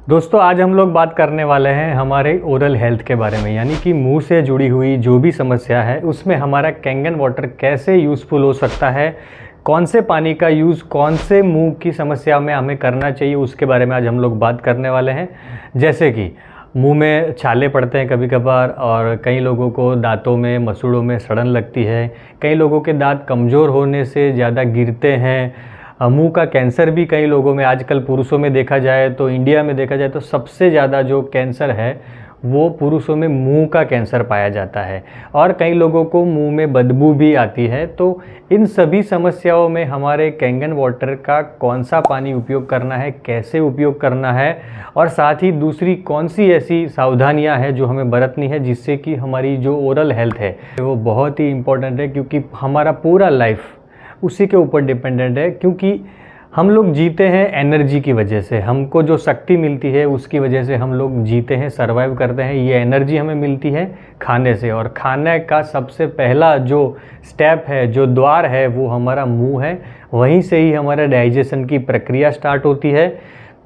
दोस्तों आज हम लोग बात करने वाले हैं हमारे ओरल हेल्थ के बारे में, यानी कि मुंह से जुड़ी हुई जो भी समस्या है उसमें हमारा कैंगन वाटर कैसे यूज़फुल हो सकता है, कौन से पानी का यूज़ कौन से मुंह की समस्या में हमें करना चाहिए, उसके बारे में आज हम लोग बात करने वाले हैं। जैसे कि मुंह में छाले पड़ते हैं कभी कभार, और कई लोगों को दांतों में मसूड़ों में सड़न लगती है, कई लोगों के दांत कमज़ोर होने से ज़्यादा गिरते हैं। मुंह का कैंसर भी कई लोगों में, आजकल पुरुषों में देखा जाए तो, इंडिया में देखा जाए तो सबसे ज़्यादा जो कैंसर है वो पुरुषों में मुंह का कैंसर पाया जाता है, और कई लोगों को मुंह में बदबू भी आती है। तो इन सभी समस्याओं में हमारे कैंगन वाटर का कौन सा पानी उपयोग करना है, कैसे उपयोग करना है, और साथ ही दूसरी कौन सी ऐसी सावधानियां हैं जो हमें बरतनी है जिससे कि हमारी जो ओरल हेल्थ है वो बहुत ही इम्पोर्टेंट है, क्योंकि हमारा पूरा लाइफ उसी के ऊपर डिपेंडेंट है। क्योंकि हम लोग जीते हैं एनर्जी की वजह से, हमको जो शक्ति मिलती है उसकी वजह से हम लोग जीते हैं, सर्वाइव करते हैं। ये एनर्जी हमें मिलती है खाने से, और खाने का सबसे पहला जो स्टेप है, जो द्वार है, वो हमारा मुंह है। वहीं से ही हमारा डाइजेशन की प्रक्रिया स्टार्ट होती है।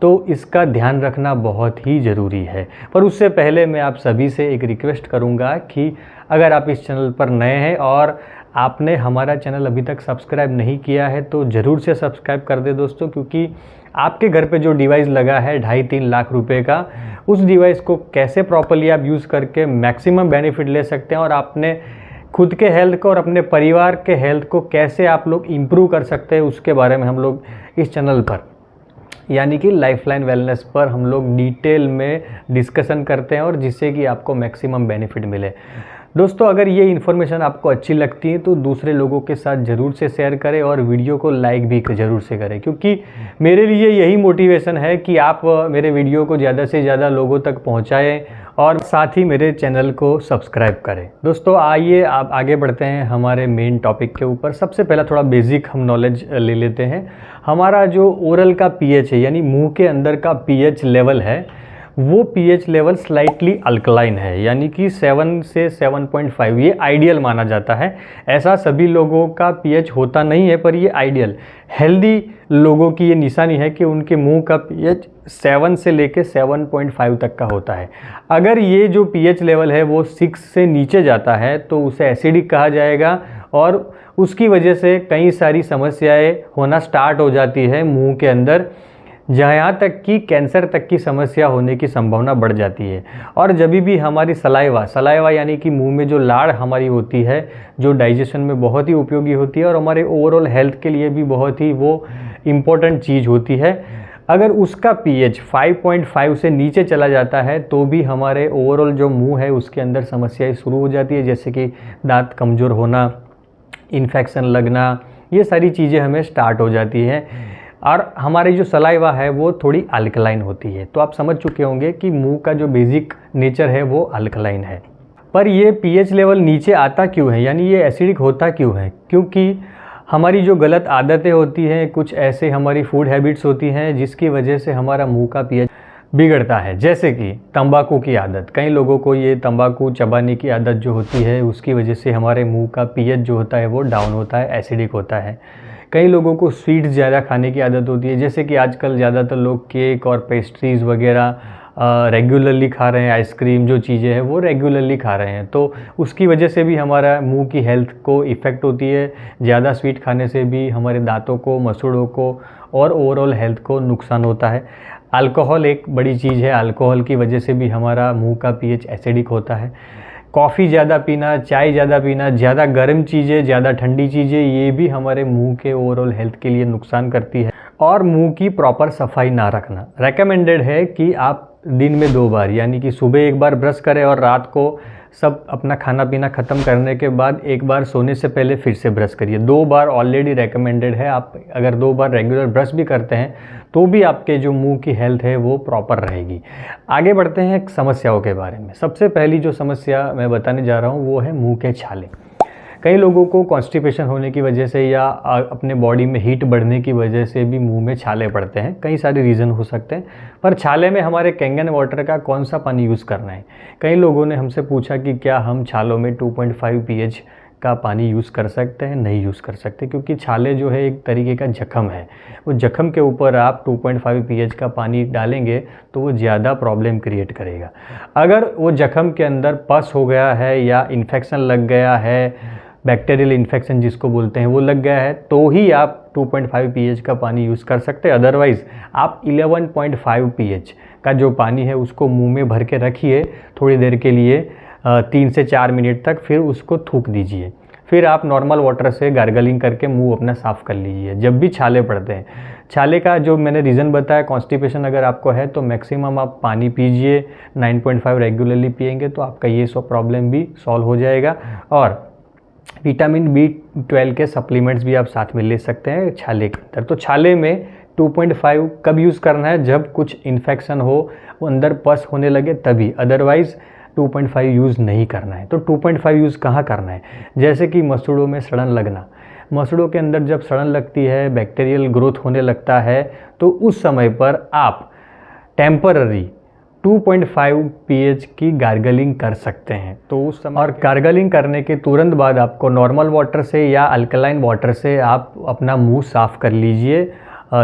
तो इसका ध्यान रखना बहुत ही ज़रूरी है। पर उससे पहले मैं आप सभी से एक रिक्वेस्ट करूंगा कि अगर आप इस चैनल पर नए हैं और आपने हमारा चैनल अभी तक सब्सक्राइब नहीं किया है तो ज़रूर से सब्सक्राइब कर दे दोस्तों, क्योंकि आपके घर पे जो डिवाइस लगा है 2.5-3 लाख रुपए का, उस डिवाइस को कैसे प्रॉपर्ली आप यूज़ करके मैक्सिमम बेनिफिट ले सकते हैं, और आपने खुद के हेल्थ को और अपने परिवार के हेल्थ को कैसे आप लोग इम्प्रूव कर सकते हैं, उसके बारे में हम लोग इस चैनल पर, यानी कि लाइफलाइन वेलनेस पर, हम लोग डिटेल में डिस्कशन करते हैं, और जिससे कि आपको मैक्सिमम बेनिफिट मिले। दोस्तों अगर ये इन्फॉर्मेशन आपको अच्छी लगती है तो दूसरे लोगों के साथ ज़रूर से शेयर करें, और वीडियो को लाइक भी ज़रूर से करें, क्योंकि मेरे लिए यही मोटिवेशन है कि आप मेरे वीडियो को ज़्यादा से ज़्यादा लोगों तक पहुंचाएं, और साथ ही मेरे चैनल को सब्सक्राइब करें। दोस्तों आइए आप आगे बढ़ते हैं हमारे मेन टॉपिक के ऊपर। सबसे पहला थोड़ा बेसिक हम नॉलेज ले लेते हैं। हमारा जो ओरल का पीएच है, यानी मुंह के अंदर का पीएच लेवल है, वो पीएच लेवल स्लाइटली अल्कलाइन है, यानी कि 7 से 7.5 ये आइडियल माना जाता है। ऐसा सभी लोगों का पीएच होता नहीं है, पर ये आइडियल हेल्दी लोगों की ये निशानी है कि उनके मुंह का पीएच 7 से लेके 7.5 तक का होता है। अगर ये जो पीएच लेवल है वो 6 से नीचे जाता है तो उसे एसिडिक कहा जाएगा, और उसकी वजह से कई सारी समस्याएं होना स्टार्ट हो जाती है मुंह के अंदर, यहाँ तक कि कैंसर तक की समस्या होने की संभावना बढ़ जाती है। और जब भी हमारी सलाइवा यानी कि मुंह में जो लाड़ हमारी होती है, जो डाइजेशन में बहुत ही उपयोगी होती है और हमारे ओवरऑल हेल्थ के लिए भी बहुत ही वो इम्पोर्टेंट चीज़ होती है, अगर उसका पीएच 5.5 से नीचे चला जाता है तो भी हमारे ओवरऑल जो मुंह है उसके अंदर समस्याएं शुरू हो जाती है, जैसे कि दांत कमज़ोर होना, इन्फेक्शन लगना, ये सारी चीज़ें हमें स्टार्ट हो जाती हैं। और हमारी जो सलाइवा है वो थोड़ी अल्कलाइन होती है। तो आप समझ चुके होंगे कि मुंह का जो बेसिक नेचर है वो अल्कलाइन है। पर ये पीएच लेवल नीचे आता क्यों है, यानी ये एसिडिक होता क्यों है? क्योंकि हमारी जो गलत आदतें होती हैं, कुछ ऐसे हमारी फूड हैबिट्स होती हैं जिसकी वजह से हमारा मुंह का पीएच बिगड़ता है। जैसे कि तंबाकू की आदत, कई लोगों को ये तंबाकू चबाने की आदत जो होती है उसकी वजह से हमारे मुंह का पीएच जो होता है वो डाउन होता है, एसिडिक होता है। कई लोगों को स्वीट्स ज़्यादा खाने की आदत होती है, जैसे कि आजकल ज़्यादातर लोग केक और पेस्ट्रीज़ वगैरह रेगुलरली खा रहे हैं, आइसक्रीम जो चीज़ें हैं वो रेगुलरली खा रहे हैं, तो उसकी वजह से भी हमारा मुंह की हेल्थ को इफ़ेक्ट होती है। ज़्यादा स्वीट खाने से भी हमारे दांतों को, मसूड़ों को और ओवरऑल हेल्थ को नुकसान होता है। अल्कोहल एक बड़ी चीज़ है, अल्कोहल की वजह से भी हमारा मुंह का पीएच एसिडिक होता है। कॉफ़ी ज़्यादा पीना, चाय ज़्यादा पीना, ज़्यादा गर्म चीज़ें, ज़्यादा ठंडी चीज़ें, ये भी हमारे मुंह के ओवरऑल हेल्थ के लिए नुकसान करती है। और मुंह की प्रॉपर सफाई ना रखना, रेकमेंडेड है कि आप दिन में 2 बार, यानी कि सुबह एक बार ब्रश करें और रात को सब अपना खाना पीना ख़त्म करने के बाद एक बार सोने से पहले फिर से ब्रश करिए। 2 बार ऑलरेडी रेकमेंडेड है। आप अगर 2 बार रेगुलर ब्रश भी करते हैं तो भी आपके जो मुंह की हेल्थ है वो प्रॉपर रहेगी। आगे बढ़ते हैं समस्याओं के बारे में। सबसे पहली जो समस्या मैं बताने जा रहा हूँ वो है मुंह के छाले। कई लोगों को कॉन्स्टिपेशन होने की वजह से या अपने बॉडी में हीट बढ़ने की वजह से भी मुंह में छाले पड़ते हैं। कई सारे रीज़न हो सकते हैं, पर छाले में हमारे कैंगन वाटर का कौन सा पानी यूज़ करना है। कई लोगों ने हमसे पूछा कि क्या हम छालों में 2.5 पीएच का पानी यूज़ कर सकते हैं? नहीं यूज़ कर सकते, क्योंकि छाले जो है एक तरीके का जख्म है। वो जख्म के ऊपर आप 2.5 pH का पानी डालेंगे तो वो ज़्यादा प्रॉब्लम क्रिएट करेगा। अगर वो जख्म के अंदर पस हो गया है या इन्फेक्शन लग गया है, बैक्टीरियल इन्फेक्शन जिसको बोलते हैं वो लग गया है, तो ही आप 2.5 pH का पानी यूज़ कर सकते हैं। अदरवाइज़ आप 11.5 pH का जो पानी है उसको मुंह में भर के रखिए थोड़ी देर के लिए, 3 से 4 मिनट तक, फिर उसको थूक दीजिए। फिर आप नॉर्मल वाटर से गार्गलिंग करके मुंह अपना साफ़ कर लीजिए जब भी छाले पड़ते हैं। छाले का जो मैंने रीज़न बताया, कॉन्स्टिपेशन अगर आपको है तो मैक्सिमम आप पानी पीजिए, 9.5 रेगुलरली पिएंगे तो आपका ये सब प्रॉब्लम भी सॉल्व हो जाएगा। और विटामिन B12 के सप्लीमेंट्स भी आप साथ में ले सकते हैं छाले के अंदर। तो छाले में 2.5 कब यूज़ करना है? जब कुछ इन्फेक्शन हो, वो अंदर पस होने लगे तभी, अदरवाइज़ 2.5 यूज़ नहीं करना है। तो 2.5 यूज़ कहाँ करना है? जैसे कि मसूड़ों में सड़न लगना, मसूड़ों के अंदर जब सड़न लगती है, बैक्टीरियल ग्रोथ होने लगता है, तो उस समय पर आप टेम्पररी 2.5 pH की गार्गलिंग कर सकते हैं। तो उस समय, और गार्गलिंग करने के तुरंत बाद आपको नॉर्मल वाटर से या अल्कलाइन वाटर से आप अपना मुंह साफ़ कर लीजिए।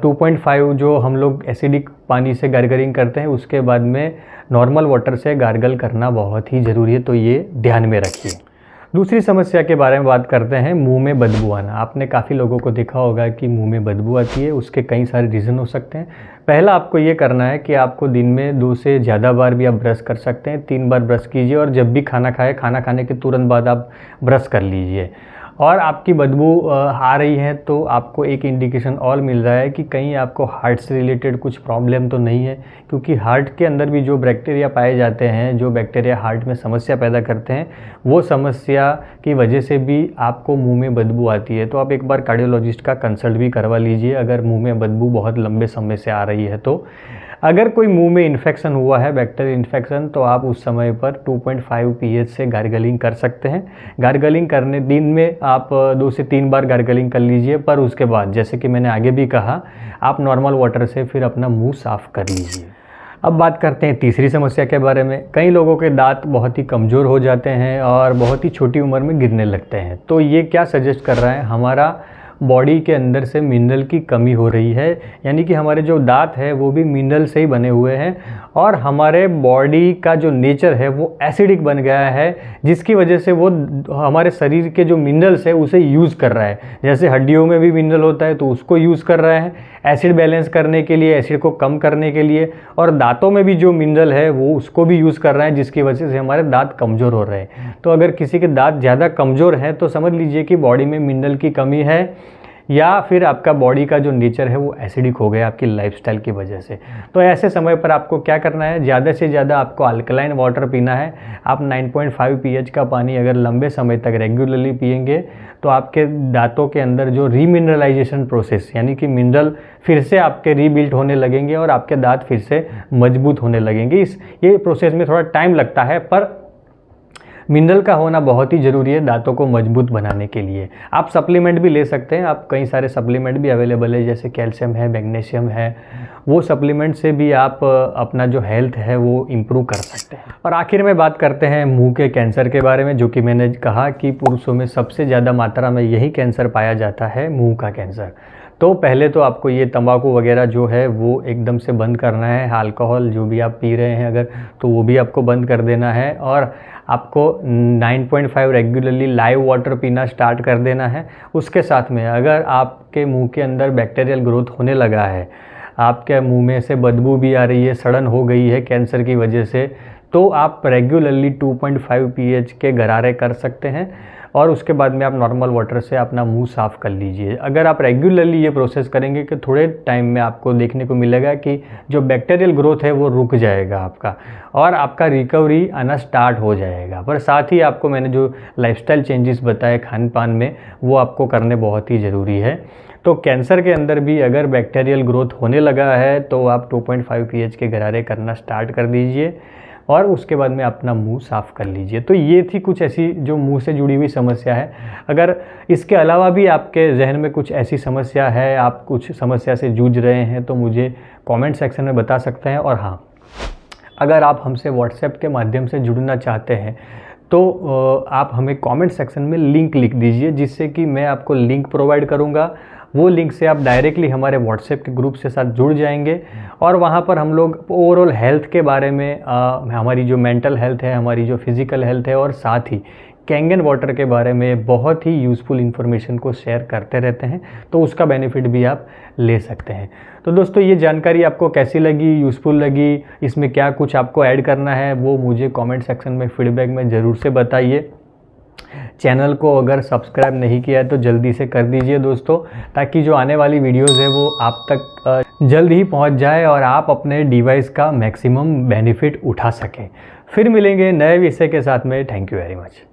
2.5 जो हम लोग एसिडिक पानी से गार्गलिंग करते हैं, उसके बाद में नॉर्मल वाटर से गार्गल करना बहुत ही ज़रूरी है, तो ये ध्यान में रखिए। दूसरी समस्या के बारे में बात करते हैं, मुंह में बदबू आना। आपने काफ़ी लोगों को देखा होगा कि मुंह में बदबू आती है, उसके कई सारे रीज़न हो सकते हैं। पहला आपको ये करना है कि आपको दिन में 2 से ज़्यादा बार भी आप ब्रश कर सकते हैं, 3 बार ब्रश कीजिए, और जब भी खाना खाएं, खाना खाने के तुरंत बाद आप ब्रश कर लीजिए। और आपकी बदबू आ रही है तो आपको एक इंडिकेशन और मिल रहा है कि कहीं आपको हार्ट से रिलेटेड कुछ प्रॉब्लम तो नहीं है, क्योंकि हार्ट के अंदर भी जो बैक्टीरिया पाए जाते हैं, जो बैक्टीरिया हार्ट में समस्या पैदा करते हैं, वो समस्या की वजह से भी आपको मुंह में बदबू आती है। तो आप एक बार कार्डियोलॉजिस्ट का कंसल्ट भी करवा लीजिए अगर मुंह में बदबू बहुत लंबे समय से आ रही है। तो अगर कोई मुंह में इन्फेक्शन हुआ है, बैक्टीरियल इन्फेक्शन, तो आप उस समय पर 2.5 pH से गार्गलिंग कर सकते हैं। गार्गलिंग करने दिन में आप 2 से 3 बार गार्गलिंग कर लीजिए, पर उसके बाद जैसे कि मैंने आगे भी कहा, आप नॉर्मल वाटर से फिर अपना मुंह साफ़ कर लीजिए। अब बात करते हैं तीसरी समस्या के बारे में। कई लोगों के दांत बहुत ही कमज़ोर हो जाते हैं और बहुत ही छोटी उम्र में गिरने लगते हैं। तो ये क्या सजेस्ट कर रहा है? हमारा बॉडी के अंदर से मिनरल की कमी हो रही है, यानी कि हमारे जो दांत है वो भी मिनरल से ही बने हुए हैं, और हमारे बॉडी का जो नेचर है वो एसिडिक बन गया है, जिसकी वजह से वो हमारे शरीर के जो मिनरल्स है उसे यूज़ कर रहा है। जैसे हड्डियों में भी मिनरल होता है तो उसको यूज़ कर रहा है एसिड बैलेंस करने के लिए, एसिड को कम करने के लिए, और दांतों में भी जो मिनरल है वो उसको भी यूज़ कर रहा है, जिसकी वजह से हमारे दांत कमज़ोर हो रहे हैं। तो अगर किसी के दांत ज़्यादा कमज़ोर हैं तो समझ लीजिए कि बॉडी में मिनरल की कमी है, या फिर आपका बॉडी का जो नेचर है वो एसिडिक हो गया आपकी लाइफस्टाइल की वजह से। तो ऐसे समय पर आपको क्या करना है? ज़्यादा से ज़्यादा आपको अल्कलाइन वाटर पीना है। आप 9.5 pH का पानी अगर लंबे समय तक रेगुलरली पिएंगे तो आपके दांतों के अंदर जो रीमिनरलाइजेशन प्रोसेस, यानी कि मिनरल फिर से आपके रीबिल्ड होने लगेंगे और आपके दांत फिर से मजबूत होने लगेंगे। ये प्रोसेस में थोड़ा टाइम लगता है, पर मिनरल का होना बहुत ही ज़रूरी है दांतों को मजबूत बनाने के लिए। आप सप्लीमेंट भी ले सकते हैं, आप कई सारे सप्लीमेंट भी अवेलेबल है, जैसे कैल्शियम है, मैग्नीशियम है, वो सप्लीमेंट से भी आप अपना जो हेल्थ है वो इम्प्रूव कर सकते हैं। और आखिर में बात करते हैं मुंह के कैंसर के बारे में, जो कि मैंने कहा कि पुरुषों में सबसे ज़्यादा मात्रा में यही कैंसर पाया जाता है, मुँह का कैंसर। तो पहले तो आपको ये तंबाकू वगैरह जो है वो एकदम से बंद करना है। अल्कोहल जो भी आप पी रहे हैं अगर, तो वो भी आपको बंद कर देना है, और आपको 9.5 रेगुलरली लाइव वाटर पीना स्टार्ट कर देना है। उसके साथ में अगर आपके मुंह के अंदर बैक्टीरियल ग्रोथ होने लगा है, आपके मुंह में से बदबू भी आ रही है, सड़न हो गई है कैंसर की वजह से, तो आप रेगुलरली 2.5 pH के गरारे कर सकते हैं, और उसके बाद में आप नॉर्मल वाटर से अपना मुंह साफ़ कर लीजिए। अगर आप रेगुलरली ये प्रोसेस करेंगे कि थोड़े टाइम में आपको देखने को मिलेगा कि जो बैक्टीरियल ग्रोथ है वो रुक जाएगा आपका, और आपका रिकवरी आना स्टार्ट हो जाएगा। पर साथ ही आपको मैंने जो लाइफस्टाइल चेंजेस बताए खान पान में, वो आपको करने बहुत ही ज़रूरी है। तो कैंसर के अंदर भी अगर बैक्टीरियल ग्रोथ होने लगा है तो आप 2.5 pH के गरारे करना स्टार्ट कर दीजिए, और उसके बाद में अपना मुंह साफ़ कर लीजिए। तो ये थी कुछ ऐसी जो मुंह से जुड़ी हुई समस्या है। अगर इसके अलावा भी आपके जहन में कुछ ऐसी समस्या है, आप कुछ समस्या से जूझ रहे हैं, तो मुझे कमेंट सेक्शन में बता सकते हैं। और हाँ, अगर आप हमसे व्हाट्सएप के माध्यम से जुड़ना चाहते हैं तो आप हमें कमेंट सेक्शन में लिंक लिख दीजिए, जिससे कि मैं आपको लिंक प्रोवाइड करूँगा। वो लिंक से आप डायरेक्टली हमारे व्हाट्सएप के ग्रुप से साथ जुड़ जाएंगे और वहाँ पर हम लोग ओवरऑल हेल्थ के बारे में, हमारी जो मेंटल हेल्थ है, हमारी जो फिज़िकल हेल्थ है, और साथ ही कैंगन वाटर के बारे में बहुत ही यूज़फुल इन्फॉर्मेशन को शेयर करते रहते हैं, तो उसका बेनिफिट भी आप ले सकते हैं। तो दोस्तों, ये जानकारी आपको कैसी लगी, यूज़फुल लगी, इसमें क्या कुछ आपको ऐड करना है, वो मुझे कमेंट सेक्शन में फीडबैक में ज़रूर से बताइए। चैनल को अगर सब्सक्राइब नहीं किया है तो जल्दी से कर दीजिए दोस्तों, ताकि जो आने वाली वीडियोज़ है वो आप तक जल्द ही पहुंच जाए और आप अपने डिवाइस का मैक्सिमम बेनिफिट उठा सकें। फिर मिलेंगे नए विषय के साथ में। Thank you very much.